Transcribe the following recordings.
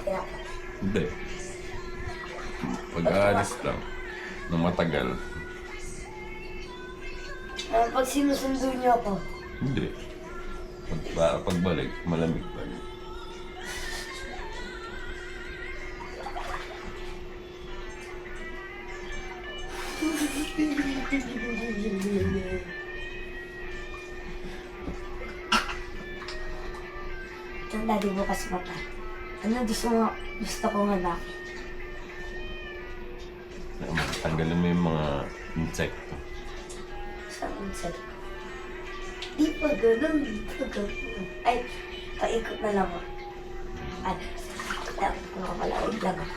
tinapak. Hindi. Pag-aalis lang. Nang matagal. Pag sinusundo niyo ako, Hindi. Pagbalik, malamig pa rin. ang daddy bukas pa pa. Ano gusto ko nga laki? Tanggalin mo yung mga insekto. Sa unsa? Di pa ganun, di pa ganun. Ay, paikot na lang ako. Ano? Dapat ko mapalawag lang ako.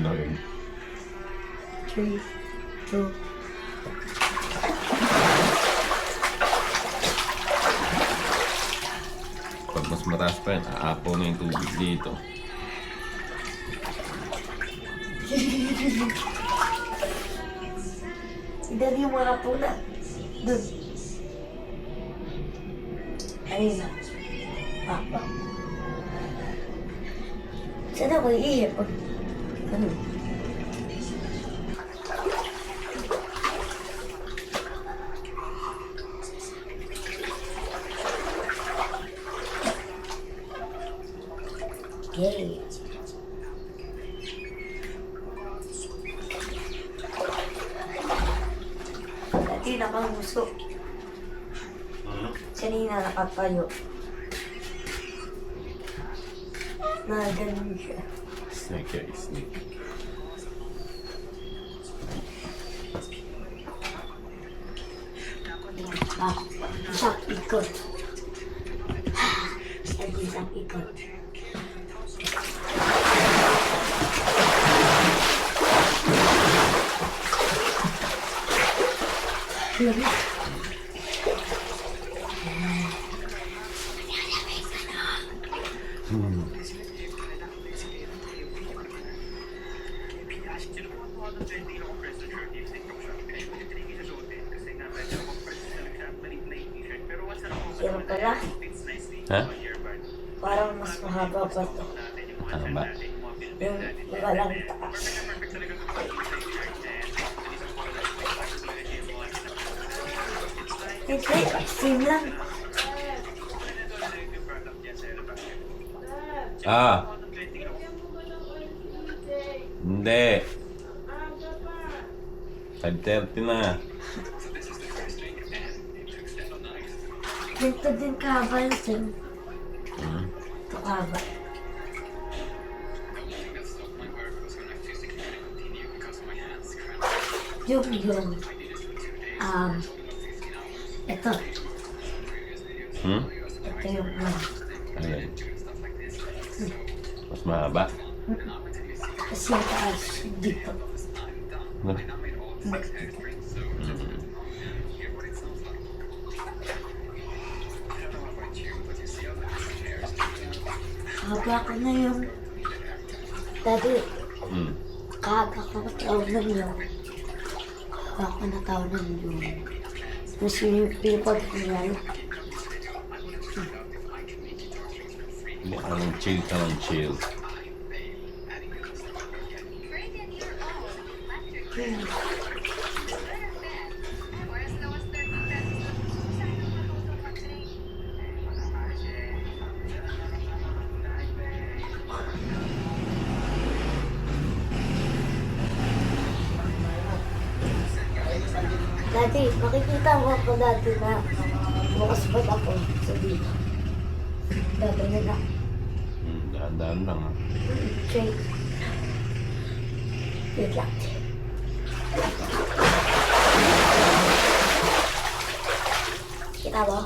Lagay. 3, 2, Pag mas mataas pa yan, aapaw na yung tubig dito. Daddy yung mga puna. Dun. Ayun na. Papa. Saan ako iihip? Ano? Okay. Dati nakanguso. Kanina nakatayo. Na ganun siya. Snake yan, snake. Isang ikot. Isang ikot. Yung pala, Ha? parang mas mahaba pa ito. Ano ba? Yung walang taas. Hindi, same lang. Ah! Hindi. 5:30 na. Ganito din kahaba yung same. Ito kahaba. Ito. Hmm? Ito yung Ayan. Mas mahaba. kasi yung taas dito. No? Kaga ko na yung dati, Hmm. kaga ko na taonan yun. Kaga ko na taonan yun. Mas yung pinipod ko yan. Hindi ka lang chill ka lang chill. Dati, makikita mo ako dati na bukas ba't ako sa dito. Dati na na. Dahan-dahan lang ha. Okay. Wait lang. Kita mo?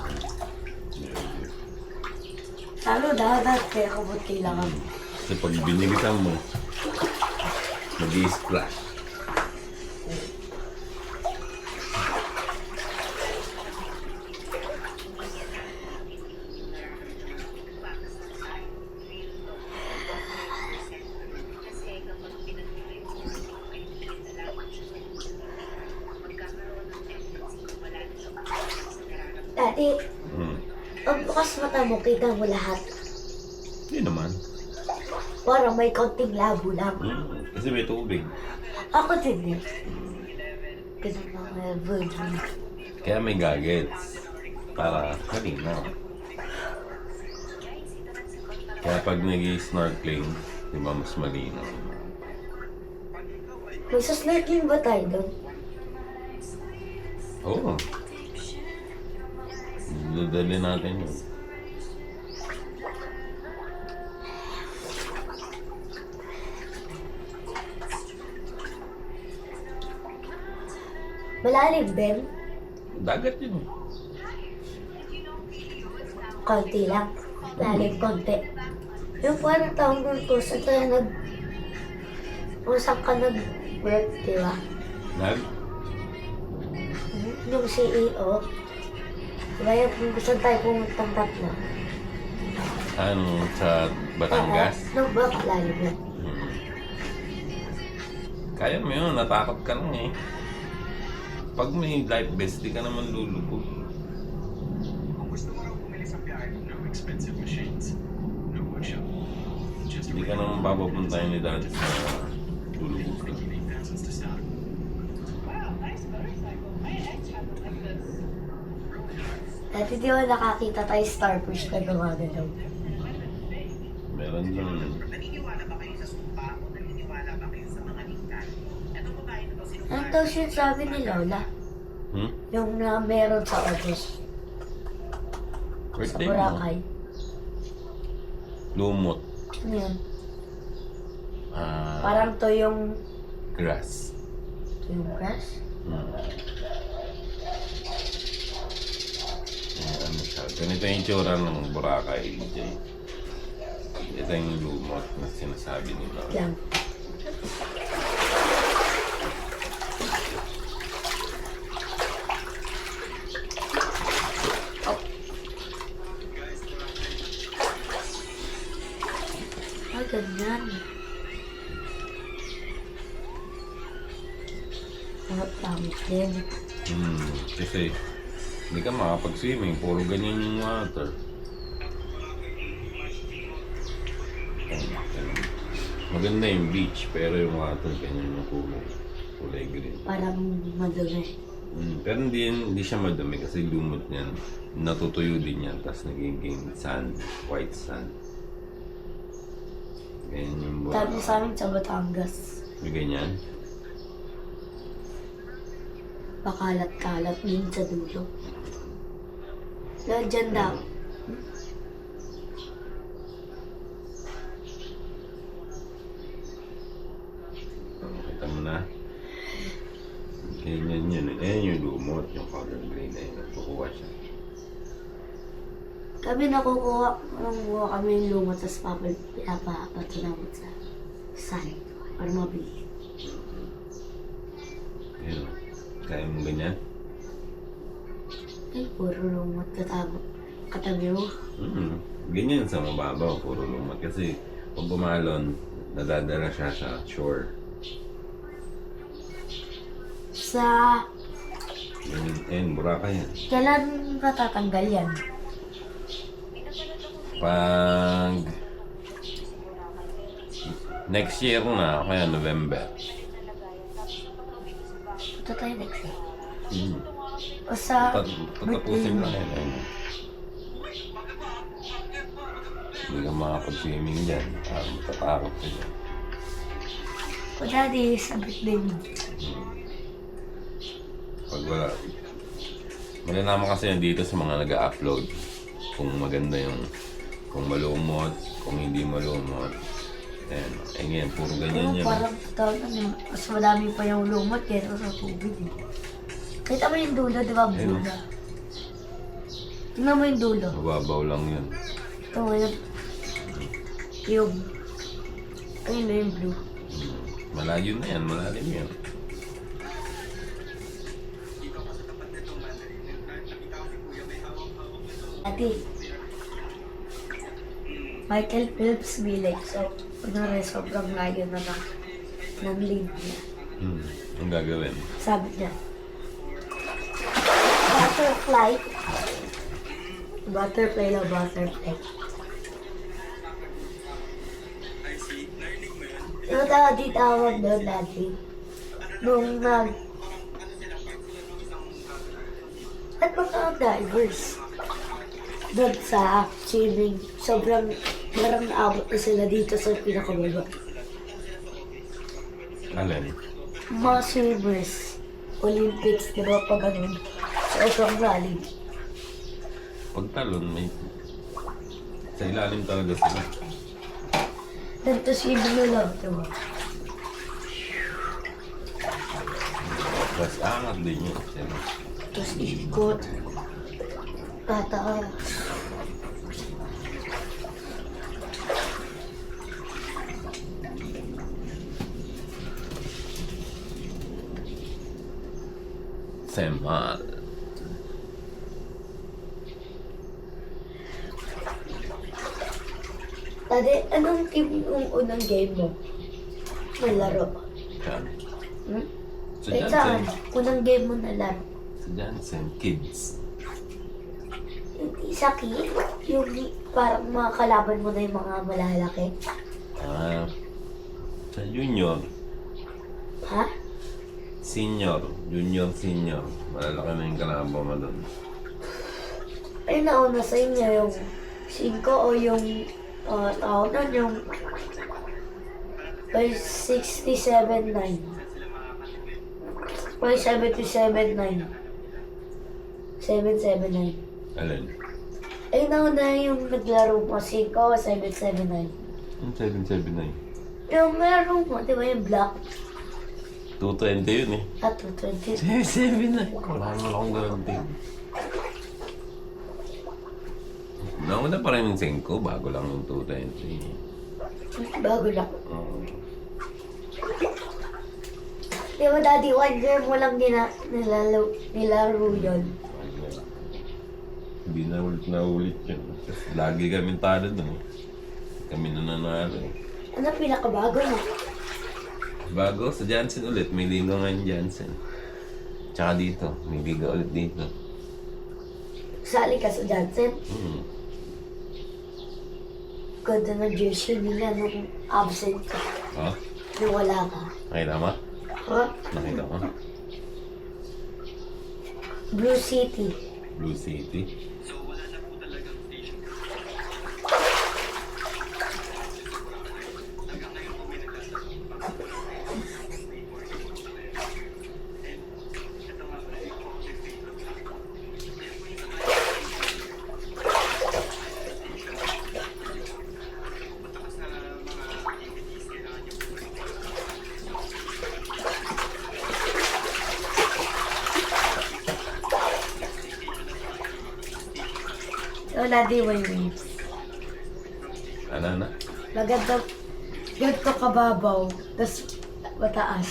Lalo dapat kaya kabut kailangan. Kasi pag binilisan mo, mag-i-splash. Dati, Hmm. pagbuka bukas mata mo, kita mo lahat. Hindi naman. Parang may konting labo lang. Kasi may tubig. Ako din eh. Ganun lang may virgin. Kaya may goggles. Para malinaw. Kaya pag nag-snorkeling, di ba mas malinaw? May snorkeling ba tayo doon? Oo. Dadali natin yun. Malalim din. Dagat yun. Konti lang. Lalim konti. Yung parang taong doon ko, sa tayo kung saan ka nag-work, di ba? Yung CEO. Diba yung kung gusto tayo pumuntang tatlo? Ano, sa Batangas? Nung ba kalalim yan? Kaya mo yun, natakot ka lang eh. Pag may life vest, di ka naman lulubog. Kung gusto mo raw bumili sa biyahe, no expensive machines, no workshop. Just Hindi ka naman papapuntahin ni Dad sa lulubog ka. 8,000 to start. Wow, nice motorcycle. My ex had one like this. Dati di ba nakakita tayo starfish na gumagalaw? Meron dun. Naniniwala ba kayo sa sumpa o naniniwala ba kayo sa mga lingkar? Etong babae na to, sino Ano daw siya sabi ni Lola? Yung na meron sa August, sa Birthday mo. Boracay. Lumot. Ano yun? Ah, Parang to yung grass. grass? Ano siya? Ganito yung itsura ng Boracay, DJ. Ito yung lumot na sinasabi nila. Lang. Ah, ganyan. Ang pangit din. Kasi hindi ka makapag-swimming, puro ganyan yung water. Maganda yung beach, pero yung water ganyan yung kulay green. Parang madumi. Pero hindi siya madumi kasi lumot niyan. Natutuyo din yan, tapos nagiging sand, white sand. Ganyan yung Sabi sa amin sa Batangas. Yung ganyan. Pakalat-kalat din sa dulo. Kaya dyan daw. Kita mo na. Ganyan yun. Ayan yung lumot, yung color green na yun. Nakukuha siya. Kami nangunguha kami yung lumot, tapos pinapapatunawot sa sand para mabili. Ayun. Kaya mo ganyan? Ay, puro lumot katabi mo. Ganyan sa mababaw, puro lumot. Kasi pag bumalon, nadadala siya sa shore. Sa... Ayun, Boracay yan. Kailan natatanggal yan? Pag next year na, kaya November. Punta tayo next year. O sa... Tatapusin lang yan. Ayun. Hindi ka makapag-swimming dyan. Matatakot ka dyan. O daddy, sabit din. Pag wala. Malalaman kasi yan dito sa mga nag-upload. Kung maganda yung, kung malumot, kung hindi malumot. Ayan. Eh ngayon, puro ganyan yan. Parang tawag ano, mas madami pa yung lumot kaysa sa tubig eh. Kita mo yung dulo, di ba? Ayun. Blue na. Tingnan mo yung dulo. Mababaw lang yun. Ito mo yung... Yung... Ayun na yung blue. Malayo na yan, malalim yan. Ate, Michael Phelps Village. So, kunwari, sobrang layo na ng lead niya. Ang gagawin? Sabi niya, butterfly, Butterfly na butterfly. I see. Narinig mo yun? Yung tawag di tawag doon dati. Nung at mga divers. Doon sa swimming. Sobrang parang naabot na sila dito sa pinakababa. Alin? Mga swimmers. Olympics, di ba pag ganun? Sobrang lalim. Pag talon, may... Sa ilalim talaga sila. Dito swimming na lang, di ba? Tapos angat din yun. Siyempre. Tapos ikot. Tataas. Semal. Tadi, anong team yung unang game mo? Nalaro? Yan. Hmm? Sa Eh, saan? Jansen. Unang game mo nalaro? Sa Jansen, kids. Hindi sa kid? Yung parang mga kalaban mo na yung mga malalaki? Ah, sa junior, Ha? senior, junior, senior. Malalaki na yung kalabo mo doon. Ay, nauna sa inyo yung 5 o yung tao nun yung 67-9. 77-9. 7-7-9. Alin? Ay, nauna yung naglaro mo 5 o 7-7-9. Yung 779. Yung meron mo, di ba yung black? 220 yun eh. At 220. 779. Wala naman akong garanti. Nauna pa rin yung 5, bago lang yung 220. Bago lang. Oo. Di ba, Daddy, 1 year mo lang nilaro yun. Hindi na ulit yun. Kasi lagi kami talo doon. Kami nananalo. Ano pinakabago mo? Bago sa Jansen ulit, may liga ngayon Jansen. Tsaka dito, may liga ulit dito. Sali ka sa Johnson? Ganda ng jersey nila nung absent ka. Oh, Nung wala ka. nakita mo? Ha? Nakita ko. Blue City. Blue City. So, wala na po talagang station. Hanggang ngayon po may naglalaro. Ito nga pala yung project dito sa akin. Kaya po yung sa mga matakas na mga activities kailangan niyo po. Wala di may waves. Ano na? Maganda. Ganito kababaw. Tapos mataas.